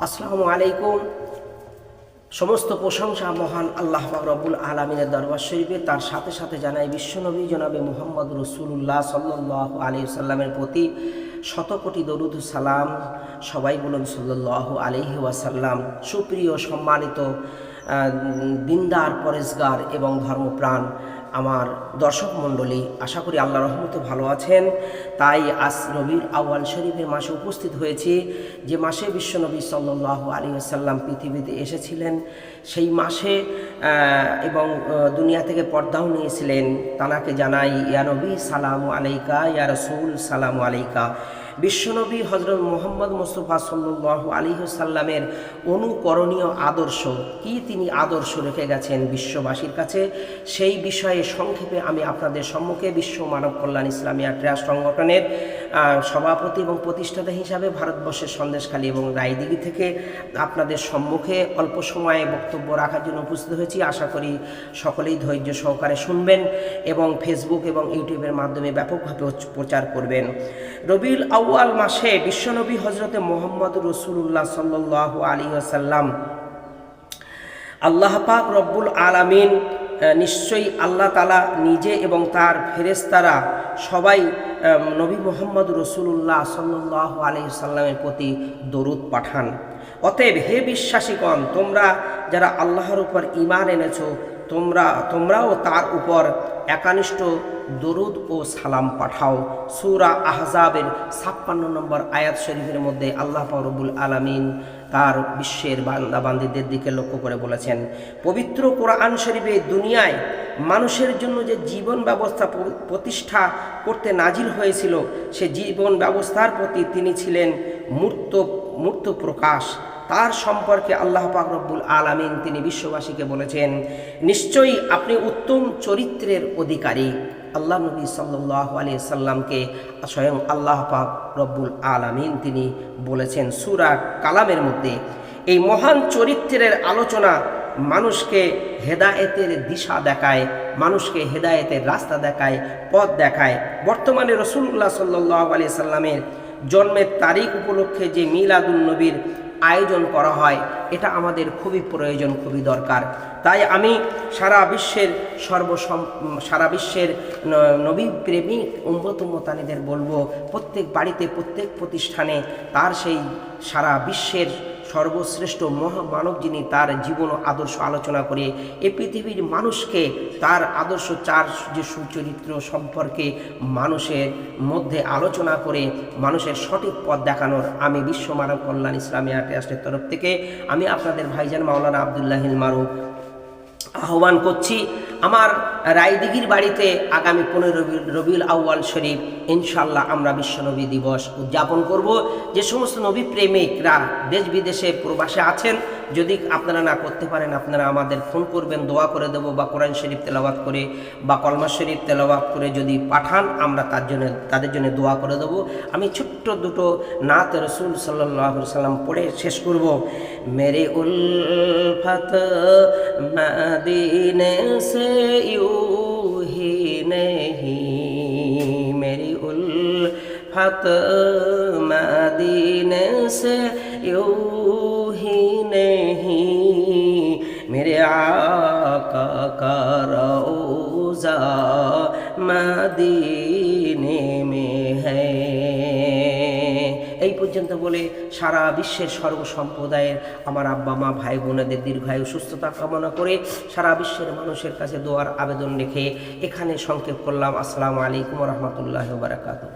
আসসালামু আলাইকুম। সমস্ত প্রশংসা মহান আল্লাহ পাক রব্বুল আলামিনের দরবার শরীফে, তার সাথে সাথে জানাই বিশ্বনবী জনাবে মুহাম্মদ রাসূলুল্লাহ সাল্লাল্লাহু আলাইহি সাল্লামের প্রতি শতকোটি দরুদ সালাম। সবাই বলুন সাল্লাল্লাহু আলাইহি ওয়াসাল্লাম। সুপ্রিয় সম্মানিত দিনদার পরেশগার এবং ধর্মপ্রাণ আমার দর্শক মণ্ডলী, আশা করি আল্লাহ রহমতে ভালো আছেন। তাই আজ রবিউল আউয়াল শরীফের মাসে উপস্থিত হয়েছি, যে মাসে বিশ্বনবী সাল্লাল্লাহু আলাইহি ওয়াসাল্লাম পৃথিবীতে এসেছিলেন, সেই মাসে এবং দুনিয়া থেকে পর্দাও নিয়েছিলেন। তানাকে জানাই ইয়া নবী সালামু আলাইকা, ইয়া রাসূল সালামু আলাইকা। বিশ্বনবী হযরত মুহাম্মদ মুস্তাফা সাল্লাল্লাহু আলাইহি ওয়াসাল্লামের অনুকরণীয় আদর্শ কি, তিনি আদর্শ রেখে গেছেন বিশ্ববাসীর কাছে, সেই বিষয়ে সংক্ষেপে আমি আপনাদের সম্মুখে বিশ্ব মানব কল্যাণ ইসলামী ট্রাস্ট সংগঠনের সভাপতি এবং প্রতিষ্ঠাতা হিসাবে ভারতবর্ষের সন্দেশখালী এবং রায়দিঘি থেকে আপনাদের সম্মুখে অল্প সময়ে বক্তব্য রাখার জন্য উপস্থিত হয়েছি। আশা করি সকলেই ধৈর্য সহকারে শুনবেন এবং ফেসবুক এবং ইউটিউবের মাধ্যমে ব্যাপকভাবে প্রচার করবেন। রবিউল আউয়াল মাসে বিশ্বনবী হজরতে মুহাম্মদ রাসূলুল্লাহ সাল্লাল্লাহু আলাইহি ওয়াসাল্লাম, আল্লাহ পাক রব্বুল আলামিন নিশ্চয়ই আল্লাহ তাআলা নিজে এবং তার ফেরেশতারা সবাই নবী মুহাম্মদ রাসূলুল্লাহ সাল্লাল্লাহু আলাইহি ওয়াসাল্লামের প্রতি দরুদ পাঠান। অতএব হে বিশ্বাসীগণ, তোমরা যারা আল্লাহর উপর ঈমান এনেছো, তোমরাও তার উপর একানিষ্ঠ দরুদ ও সালাম পাঠাও। সূরা আহজাবের 56 নম্বর আয়াত শরীফের মধ্যে আল্লাহ পাক রব্বুল আলামিন তার বিশ্বের বান্দাবান্দীদের দিকে লক্ষ্য করে বলেছেন। পবিত্র কোরআন শরীফে দুনিয়ায় মানুষের জন্য যে জীবন ব্যবস্থা প্রতিষ্ঠা করতে নাজিল হয়েছিল, সে জীবন ব্যবস্থার প্রতি তিনি ছিলেন মূর্ত প্রকাশ। তার সম্পর্কে আল্লাহ পাক রব্বুল আলামিন তিনি বিশ্ববাসীকে বলেছেন, নিশ্চয়ই আপনি উত্তম চরিত্রের অধিকারী। আল্লাহ নবী সাল্লাল্লাহু আলাইহি সাল্লামকে স্বয়ং আল্লাহ পাক রব্বুল আলামিন তিনি বলেছেন সূরা কালামের মধ্যে। এই মহান চরিত্রের আলোচনা মানুষকে হেদায়েতের দিশা দেখায়, মানুষকে হেদায়েতের রাস্তা দেখায়, পথ দেখায়। বর্তমানে রাসূলুল্লাহ সাল্লাল্লাহু আলাইহি সাল্লামের জন্মের তারিখ উপলক্ষে যে মিলাদুন নবীর আয়োজন করা হয়, এটা আমাদের খুবই প্রয়োজন, খুবই দরকার। তাই আমি সারা বিশ্বের নবী প্রেমিক উম্মতানিদের বলবো, প্রত্যেক বাড়িতে, প্রত্যেক প্রতিষ্ঠানে তার সেই সারা বিশ্বের সর্বশ্রেষ্ঠ মহামানব যিনি, তার জীবন ও আদর্শ আলোচনা করে এই পৃথিবীর মানুষকে তার আদর্শ, চার যে সুচরিত্র সম্পর্কে মানুষের মধ্যে আলোচনা করে মানুষের সঠিক পথ দেখানোর আমি বিশ্ব মানব কল্যাণ ইসলামী ট্রাস্টের তরফ থেকে আমি আপনাদের ভাইজান মাওলানা আব্দুল্লাহিল মারুফ আহ্বান করছি। আমার রায়দিঘির বাড়িতে আগামী 15 রবিউল আউয়াল শরীফ ইনশাল্লাহ আমরা বিশ্বনবী দিবস উদযাপন করব। যে সমস্ত নবী প্রেমিকরা দেশ বিদেশে প্রবাসে আছেন, যদি আপনারা না করতে পারেন, আপনারা আমাদের ফোন করবেন, দোয়া করে দেবো, বা কোরআন শরীফ তেলাওয়াত করে বা কলমা শরীফ তেলাওয়াত করে যদি পাঠান, আমরা তাদের জন্য দোয়া করে দেবো। আমি ছোট্ট দুটো নাত রসুল সাল্লাল্লাহু আলাইহি সাল্লাম পড়ে শেষ করব। মেরে উলফত মদিনে से यूं ही नहीं, मेरी उल्फत मदीने से यूं ही नहीं, मेरे आका का रोज़ा मदीने में है। এই পর্যন্ত বলে সারা বিশ্বের সর্বসম্প্রদায়ের আমার আব্বা মা ভাই বোনেদের দীর্ঘায়ু সুস্থতা কামনা করে সারা বিশ্বের মানুষের কাছে দোয়ার আবেদন রেখে এখানে সংক্ষেপ করলাম। আসসালামু আলাইকুম ওয়া রাহমাতুল্লাহি ওয়া বারাকাতুহু।